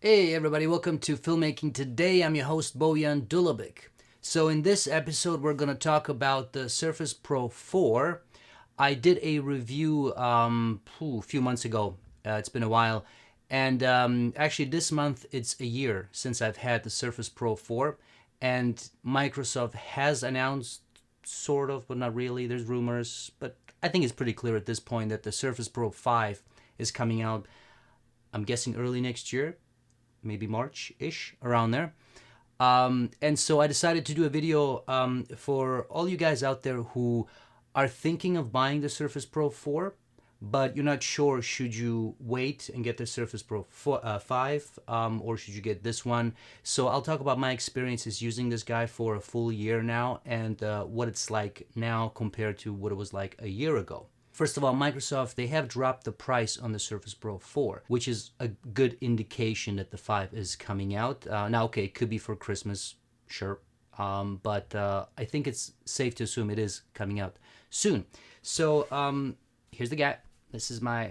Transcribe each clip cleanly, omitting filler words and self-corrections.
Hey everybody, welcome to Filmmaking Today. I'm your host Bojan Dulabic. So in this episode we're going to talk about the Surface Pro 4. I did a review a few months ago. It's been a while. And actually this month it's a year since I've had the Surface Pro 4. And Microsoft has announced, sort of, but not really. There's rumors, but I think it's pretty clear at this point that the Surface Pro 5 is coming out, I'm guessing early next year. Maybe March-ish, around there. And so I decided to do a video for all you guys out there who are thinking of buying the Surface Pro 4, but you're not sure should you wait and get the Surface Pro 5 or should you get this one. So I'll talk about my experiences using this guy for a full year now and what it's like now compared to what it was like a year ago. First of all, Microsoft, they have dropped the price on the Surface Pro 4, which is a good indication that the 5 is coming out. Now, okay, it could be for Christmas, sure, but I think it's safe to assume it is coming out soon. So here's the guy. This is my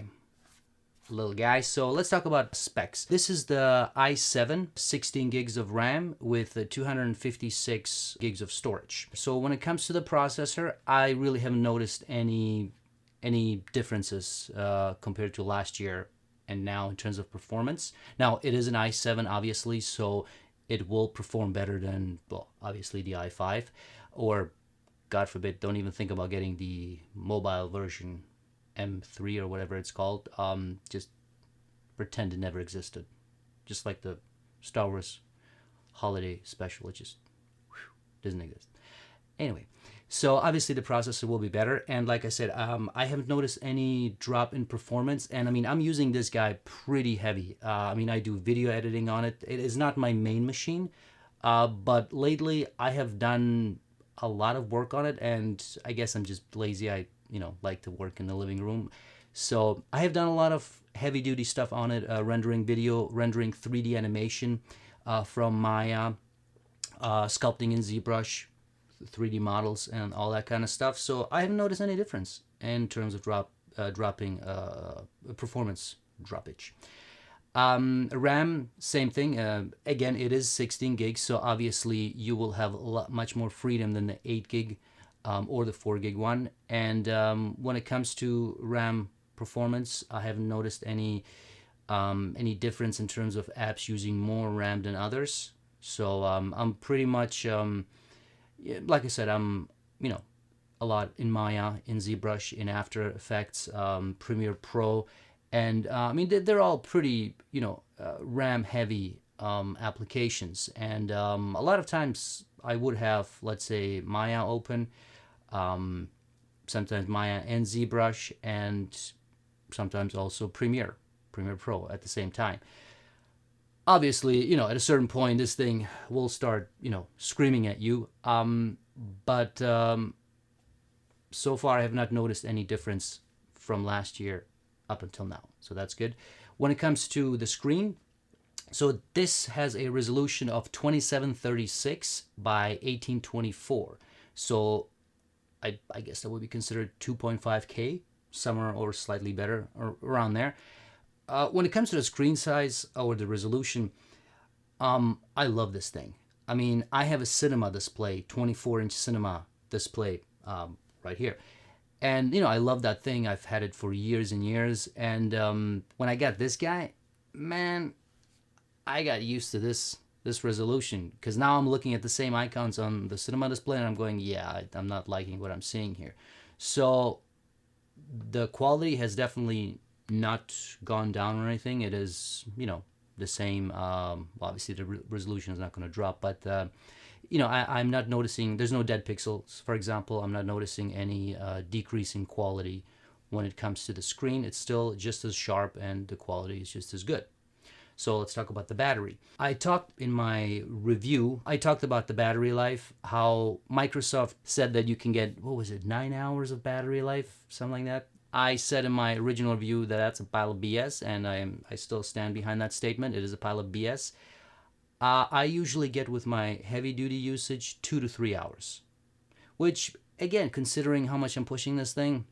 little guy. So let's talk about specs. This is the i7, 16 gigs of RAM with 256 gigs of storage. So when it comes to the processor, I really haven't noticed any differences compared to last year and now in terms of performance. Now, it is an i7, obviously, so it will perform better than, well, obviously the i5, or, God forbid, don't even think about getting the mobile version, M3 or whatever it's called. Just pretend it never existed. Just like the Star Wars holiday special, it just doesn't exist. Anyway, so obviously the processor will be better, and like I said, I haven't noticed any drop in performance, and I mean, I'm using this guy pretty heavy. I mean, I do video editing on it. It is not my main machine, but lately I have done a lot of work on it, and I guess I'm just lazy. I like to work in the living room, so I have done a lot of heavy-duty stuff on it, rendering video, rendering 3D animation from Maya, sculpting in ZBrush, 3D models and all that kind of stuff. So I haven't noticed any difference in terms of dropping performance droppage. RAM, same thing. Again, it is 16 gigs, so obviously you will have much more freedom than the 8 gig or the 4 gig one. And when it comes to RAM performance, I haven't noticed any difference in terms of apps using more RAM than others. So I'm pretty much like I said, I'm, a lot in Maya, in ZBrush, in After Effects, Premiere Pro, and I mean, they're all pretty, RAM heavy applications. And a lot of times I would have, let's say, Maya open, sometimes Maya and ZBrush, and sometimes also Premiere Pro at the same time. Obviously, at a certain point, this thing will start, screaming at you. But so far, I have not noticed any difference from last year up until now. So that's good. When it comes to the screen, so this has a resolution of 2736 by 1824. So I guess that would be considered 2.5K, somewhere or slightly better, or around there. When it comes to the screen size or the resolution, I love this thing. I mean, I have a cinema display, 24-inch cinema display right here. And, I love that thing. I've had it for years and years. And when I got this guy, man, I got used to this resolution. Because now I'm looking at the same icons on the cinema display and I'm going, yeah, I'm not liking what I'm seeing here. So the quality has definitely not gone down or anything. It is, the same. Well, obviously the resolution is not going to drop, but I'm not noticing, there's no dead pixels, for example. I'm not noticing any decrease in quality when it comes to the screen. It's still just as sharp and the quality is just as good. So let's talk about the battery. I talked in my review, I talked about the battery life, how Microsoft said that you can get, 9 hours of battery life, something like that. I said in my original review that that's a pile of BS, and I still stand behind that statement. It is a pile of BS. I usually get, with my heavy-duty usage, 2 to 3 hours, which, again, considering how much I'm pushing this thing,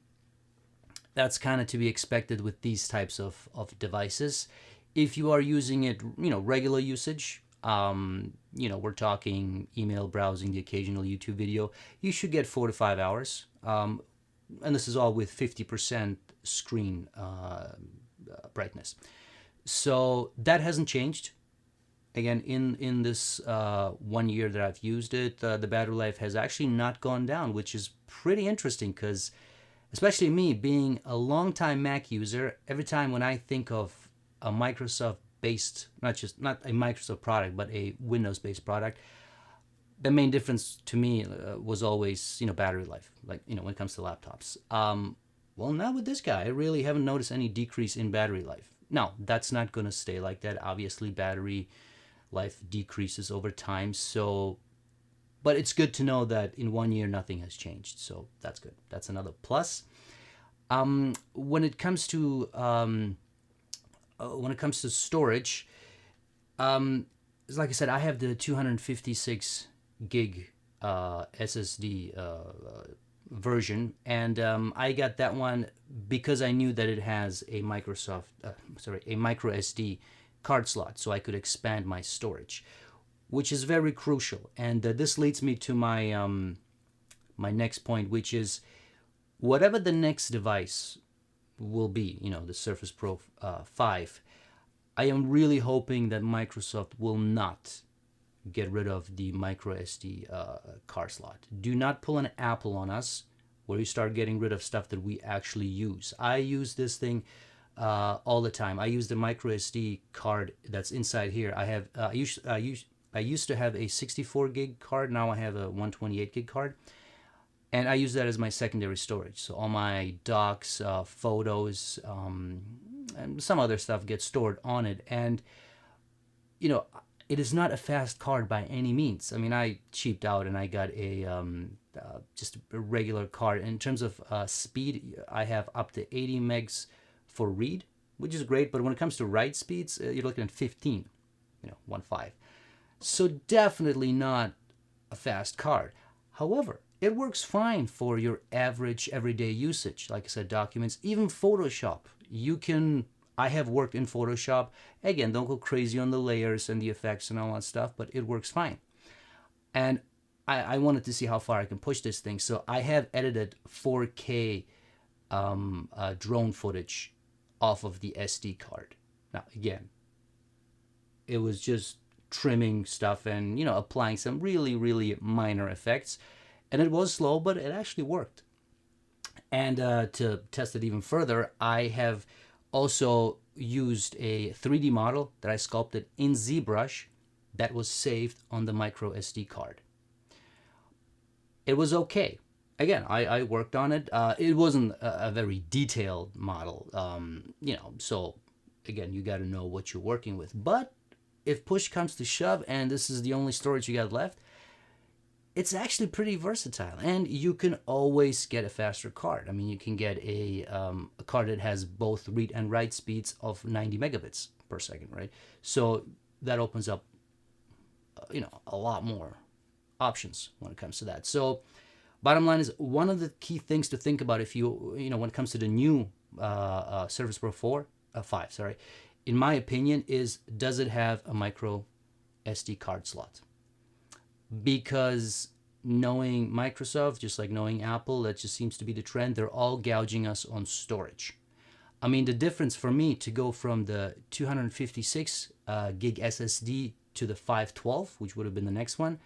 that's kind of to be expected with these types of devices. If you are using it, regular usage, we're talking email browsing, the occasional YouTube video, you should get 4 to 5 hours. And this is all with 50% screen brightness. So that hasn't changed. Again, in this 1 year that I've used it, the battery life has actually not gone down, which is pretty interesting because, especially me being a longtime Mac user, every time when I think of a Microsoft-based, not a Microsoft product, but a Windows-based product, the main difference to me was always, battery life, like, when it comes to laptops. Well, now with this guy, I really haven't noticed any decrease in battery life. Now, that's not going to stay like that. Obviously, battery life decreases over time. So, but it's good to know that in 1 year, nothing has changed. So that's good. That's another plus. When it comes to storage, like I said, I have the 256 gig SSD version, and I got that one because I knew that it has a micro SD card slot, so I could expand my storage, which is very crucial. And this leads me to my my next point, which is whatever the next device will be, the Surface Pro 5, I am really hoping that Microsoft will not get rid of the micro SD card slot. Do not pull an Apple on us where you start getting rid of stuff that we actually use. I use this thing all the time. I use the micro SD card that's inside here. I used to have a 64 gig card. Now I have a 128 gig card. And I use that as my secondary storage. So all my docs, photos, and some other stuff gets stored on it. And, it is not a fast card by any means. I mean, I cheaped out and I got a just a regular card. In terms of speed, I have up to 80 megs for read, which is great. But when it comes to write speeds, you're looking at 15, 1.5. So definitely not a fast card. However, it works fine for your average everyday usage. Like I said, documents, even Photoshop. I have worked in Photoshop. Again, don't go crazy on the layers and the effects and all that stuff, but it works fine. And I wanted to see how far I can push this thing. So I have edited 4K drone footage off of the SD card. Now, again, it was just trimming stuff and, applying some really, really minor effects. And it was slow, but it actually worked. And to test it even further, I have also used a 3D model that I sculpted in ZBrush that was saved on the micro SD card. It was okay. Again, I worked on it. It wasn't a very detailed model, so again, you got to know what you're working with. But if push comes to shove and this is the only storage you got left, it's actually pretty versatile, and you can always get a faster card. I mean, you can get a card that has both read and write speeds of 90 megabits per second, right? So that opens up, a lot more options when it comes to that. So bottom line is, one of the key things to think about if when it comes to the new Surface Pro 5, sorry, in my opinion, is does it have a micro SD card slot? Because knowing Microsoft, just like knowing Apple, that just seems to be the trend. They're all gouging us on storage. I mean, the difference for me to go from the 256 gig SSD to the 512, which would have been the next one,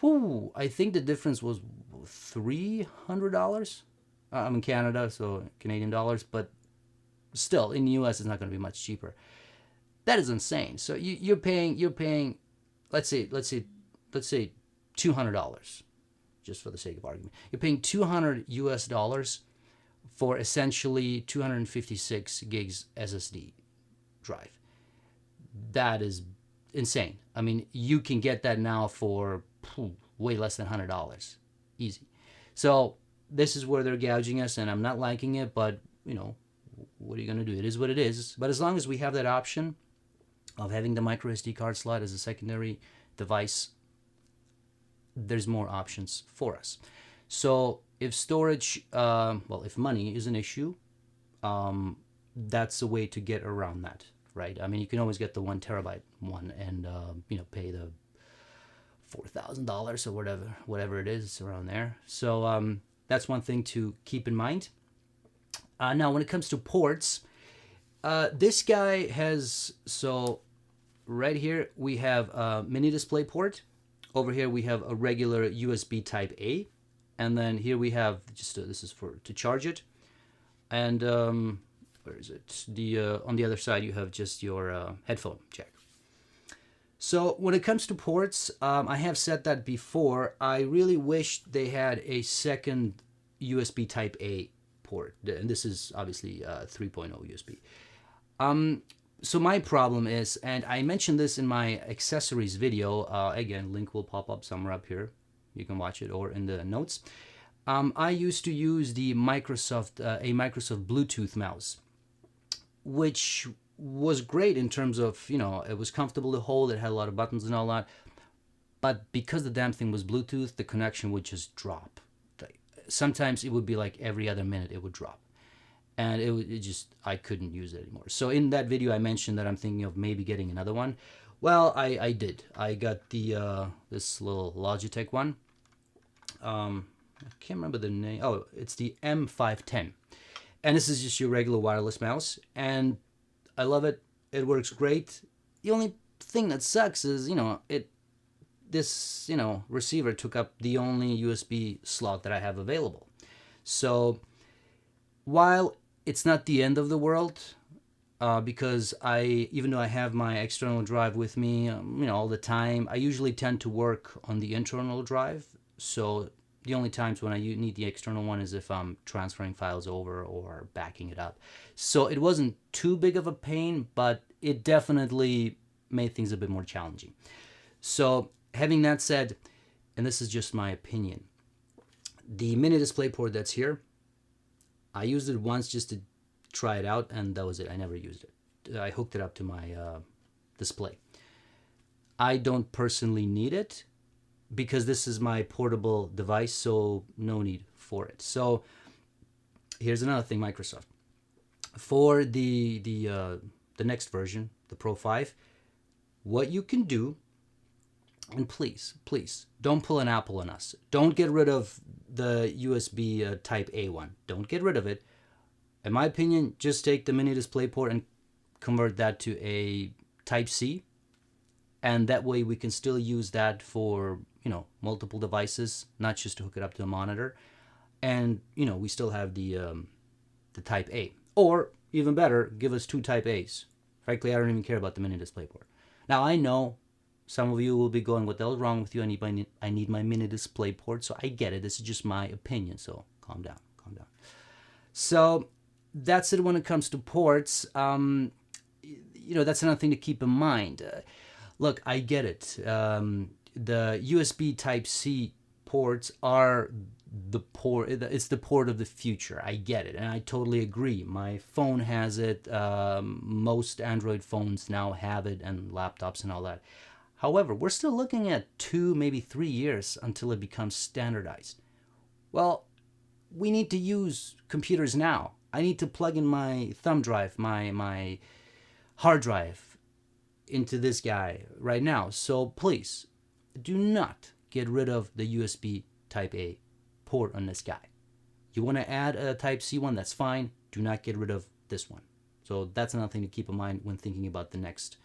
I think the difference was $300. I'm in Canada, so Canadian dollars, but still, in the US, it's not going to be much cheaper. That is insane. So you're paying, let's say $200, just for the sake of argument. You're paying $200 for essentially 256 gigs SSD drive. That is insane. I mean, you can get that now for way less than $100, easy. So this is where they're gouging us, and I'm not liking it, but what are you gonna do? It is what it is. But as long as we have that option of having the micro SD card slot as a secondary device, there's more options for us. So if storage, if money is an issue, that's a way to get around that right? I mean, you can always get the 1 terabyte one and pay the $4,000 or whatever it is around there. So that's one thing to keep in mind. Now, when it comes to ports, this guy has, so right here we have a mini display port. Over here we have a regular USB type A, and then here we have just this is for to charge it. And where is it? On the other side you have just your headphone jack. So when it comes to ports, I have said that before. I really wish they had a second USB type A port, and this is obviously 3.0 USB. So my problem is, and I mentioned this in my accessories video, again, link will pop up somewhere up here. You can watch it, or in the notes. I used to use the Microsoft Bluetooth mouse, which was great in terms of, it was comfortable to hold, it had a lot of buttons and all that. But because the damn thing was Bluetooth, the connection would just drop. Sometimes it would be like every other minute it would drop. And I couldn't use it anymore. So in that video I mentioned that I'm thinking of maybe getting another one. Well, I did. I got the this little Logitech one. I can't remember the name. Oh, it's the M510. And this is just your regular wireless mouse. And I love it. It works great. The only thing that sucks is, this receiver took up the only USB slot that I have available. So while it's not the end of the world, because even though I have my external drive with me, all the time, I usually tend to work on the internal drive. So the only times when I need the external one is if I'm transferring files over or backing it up. So it wasn't too big of a pain, but it definitely made things a bit more challenging. So having that said, and this is just my opinion, the mini display port that's here, I used it once just to try it out, and that was it. I never used it. I hooked it up to my display. I don't personally need it because this is my portable device, so no need for it. So here's another thing, Microsoft. For the next version, the Pro 5, what you can do, and please, don't pull an Apple on us. Don't get rid of the USB Type A one. Don't get rid of it. In my opinion, just take the mini display port and convert that to a Type C. And that way we can still use that for, multiple devices, not just to hook it up to a monitor. And, we still have the Type A. Or, even better, give us 2 Type A's. Frankly, I don't even care about the mini display port. Now, I know some of you will be going, what the hell is wrong with you? I need my mini display port. So I get it. This is just my opinion. So calm down. So that's it when it comes to ports. That's another thing to keep in mind. Look, I get it. The USB Type-C ports are the port. It's the port of the future. I get it, and I totally agree. My phone has it. Most Android phones now have it, and laptops and all that. However, we're still looking at 2, maybe 3 years until it becomes standardized. Well, we need to use computers now. I need to plug in my thumb drive, my hard drive into this guy right now. So please, do not get rid of the USB Type A port on this guy. You want to add a Type C one, that's fine. Do not get rid of this one. So that's another thing to keep in mind when thinking about the next,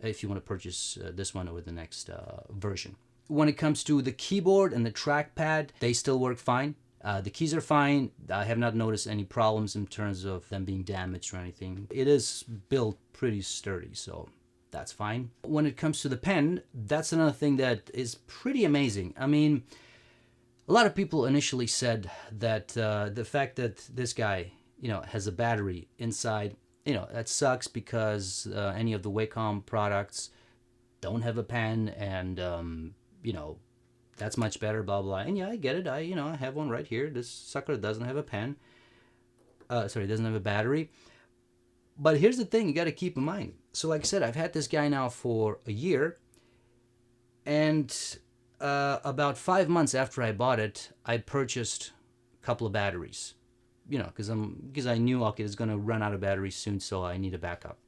if you want to purchase this one or the next version. When it comes to the keyboard and the trackpad, they still work fine. The keys are fine. I have not noticed any problems in terms of them being damaged or anything. It is built pretty sturdy, so that's fine. When it comes to the pen, that's another thing that is pretty amazing. I mean, a lot of people initially said that the fact that this guy, has a battery inside, that sucks because any of the Wacom products don't have a pen, and that's much better, blah, blah. And yeah, I get it. I have one right here. This sucker doesn't have a pen. Doesn't have a battery. But here's the thing you got to keep in mind. So like I said, I've had this guy now for a year. And about 5 months after I bought it, I purchased a couple of batteries. Because I knew, okay, it's going to run out of batteries soon, so I need a backup.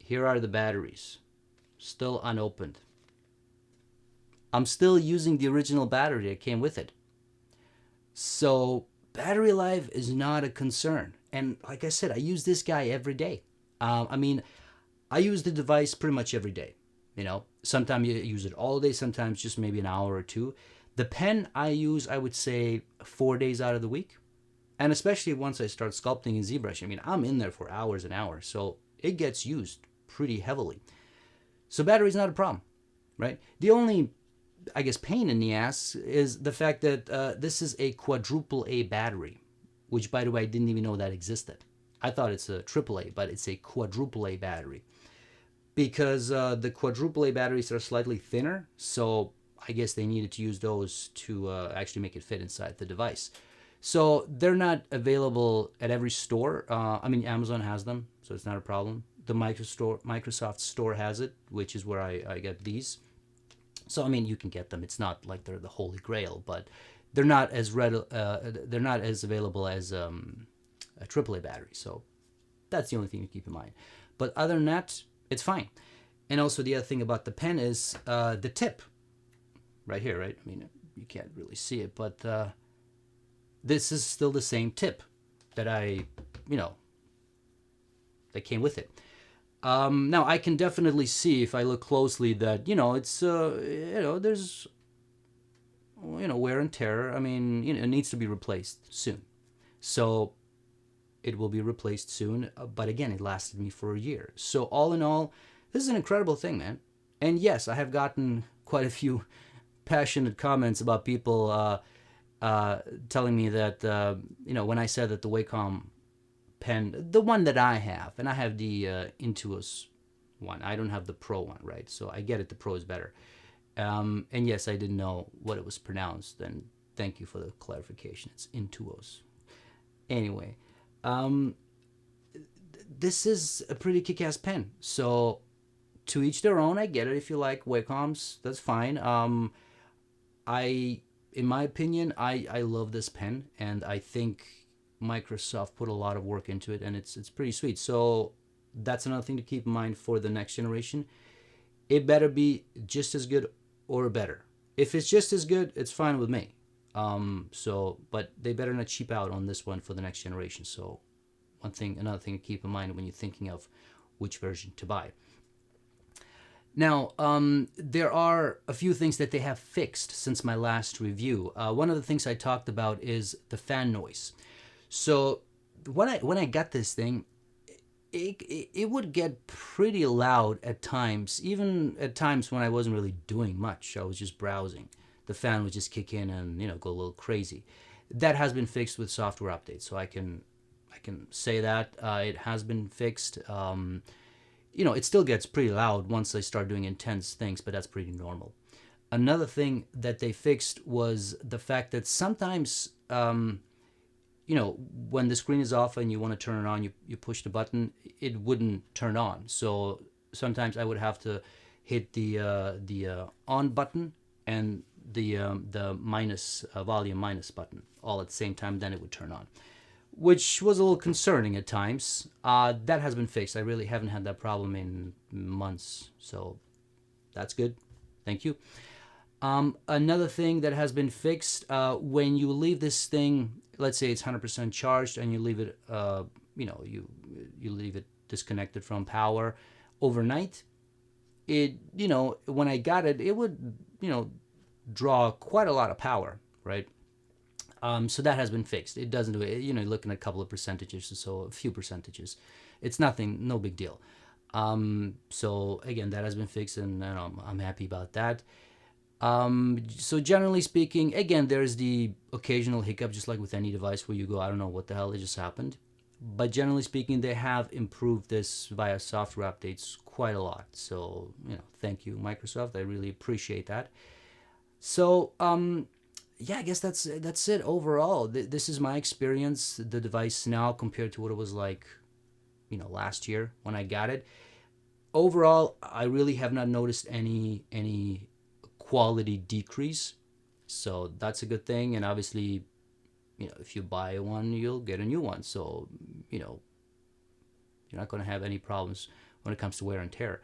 Here are the batteries, still unopened. I'm still using the original battery that came with it. So battery life is not a concern. And like I said, I use this guy every day. I mean, I use the device pretty much every day. You know, sometimes you use it all day, sometimes just maybe an hour or two. The pen I use, I would say 4 days out of the week. And especially once I start sculpting in ZBrush, I mean, I'm in there for hours and hours. So it gets used pretty heavily. So battery's not a problem, right? The only, I guess, pain in the ass is the fact that this is a quadruple A battery, which, by the way, I didn't even know that existed. I thought it's a triple A, but it's a quadruple A battery. Because the quadruple A batteries are slightly thinner, so I guess they needed to use those to actually make it fit inside the device. So they're not available at every store. I mean, Amazon has them, so it's not a problem. The Microsoft store has it, which is where I get these. So I mean, you can get them. It's not like they're the holy grail, but they're not as they're not as available as a AAA battery. So that's the only thing to keep in mind. But other than that, it's fine. And also the other thing about the pen is the tip, right here, right? I mean, you can't really see it, but this is still the same tip that that came with it. Now I can definitely see if I look closely that it's there's wear and tear. I mean, it needs to be replaced soon, so it will be replaced soon. But again, it lasted me for a year. So all in all, this is an incredible thing, man. And yes, I have gotten quite a few passionate comments about people telling me that when I said that the Wacom pen, the one that I have, and I have the Intuos one. I don't have the Pro one, right? So I get it. The Pro is better. And yes, I didn't know what it was pronounced. And thank you for the clarification. It's Intuos. Anyway, this is a pretty kick-ass pen. So to each their own. I get it. If you like Wacoms, that's fine. In my opinion, I love this pen, and I think Microsoft put a lot of work into it, and it's pretty sweet. So that's another thing to keep in mind for the next generation. It better be just as good or better. If it's just as good, it's fine with me. But they better not cheap out on this one for the next generation. So another thing to keep in mind when you're thinking of which version to buy. Now, there are a few things that they have fixed since my last review. One of the things I talked about is the fan noise. So when I got this thing, it would get pretty loud at times, even at times when I wasn't really doing much. I was just browsing. The fan would just kick in and go a little crazy. That has been fixed with software updates, so I can say that it has been fixed. It still gets pretty loud once I start doing intense things, but that's pretty normal. Another thing that they fixed was the fact that sometimes when the screen is off and you want to turn it on, you push the button, it wouldn't turn on. So sometimes I would have to hit the on button and the minus volume minus button all at the same time, then it would turn on, which was a little concerning at times. That has been fixed. I really haven't had that problem in months, so that's good. Thank you. Another thing that has been fixed, when you leave this thing, let's say it's 100% charged, and you leave it, you leave it disconnected from power overnight, it, when I got it, it would, draw quite a lot of power, right? So that has been fixed. It doesn't do it, you're looking at a couple of percentages or so, a few percentages. It's nothing, no big deal. So again, that has been fixed, and I'm happy about that. So generally speaking, again, there's the occasional hiccup, just like with any device where you go, I don't know what the hell, it just happened. But generally speaking, they have improved this via software updates quite a lot. So, thank you, Microsoft. I really appreciate that. So, yeah, I guess that's it overall. This is my experience, the device now compared to what it was like, last year when I got it. Overall, I really have not noticed any quality decrease. So that's a good thing. And obviously, if you buy one, you'll get a new one. So, you're not going to have any problems when it comes to wear and tear.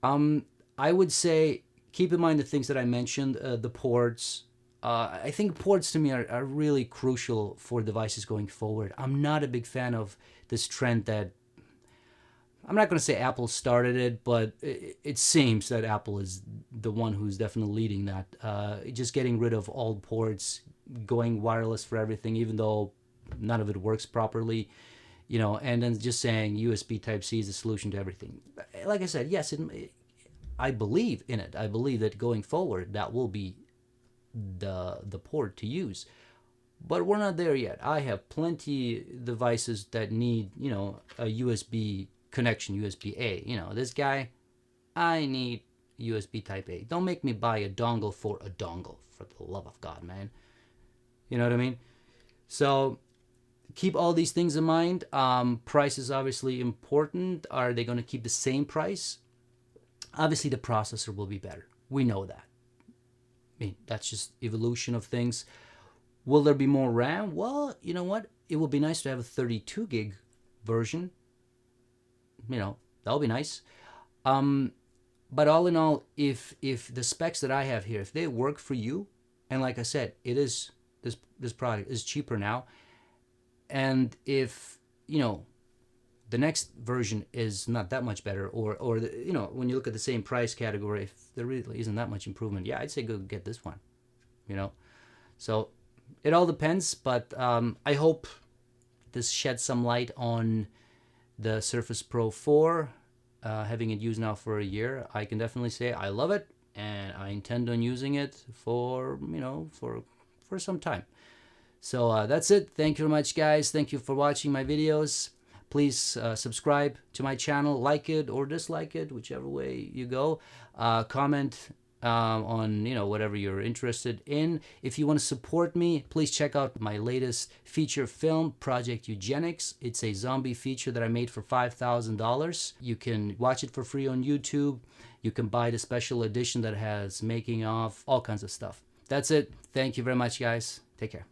I would say keep in mind the things that I mentioned, the ports. I think ports to me are really crucial for devices going forward. I'm not a big fan of this trend that, I'm not going to say Apple started it, but it seems that Apple is the one who's definitely leading that. Just getting rid of all ports, going wireless for everything, even though none of it works properly, and then just saying USB Type-C is the solution to everything. Like I said, yes, I believe in it. I believe that going forward, that will be the port to use. But we're not there yet. I have plenty devices that need, a USB connection, USB-A. This guy, I need USB Type-A. Don't make me buy a dongle, for the love of God, man. You know what I mean? So keep all these things in mind. Price is obviously important. Are they going to keep the same price? Obviously, the processor will be better. We know that. I mean, that's just evolution of things. Will there be more RAM? Well, you know what? It will be nice to have a 32 gig version. That'll be nice. But all in all, if the specs that I have here, if they work for you, and like I said, it is this product is cheaper now, and if the next version is not that much better, or when you look at the same price category, if there really isn't that much improvement, yeah, I'd say go get this one. So it all depends, but I hope this sheds some light on the Surface Pro 4. Having it used now for a year, I can definitely say I love it, and I intend on using it for some time. So that's it. Thank you very much, guys. Thank you for watching my videos. Please subscribe to my channel, like it or dislike it, whichever way you go. Comment on whatever you're interested in. If you want to support me, please check out my latest feature film, Project Eugenics. It's a zombie feature that I made for $5,000. You can watch it for free on YouTube. You can buy the special edition that has making of, all kinds of stuff. That's it. Thank you very much, guys. Take care.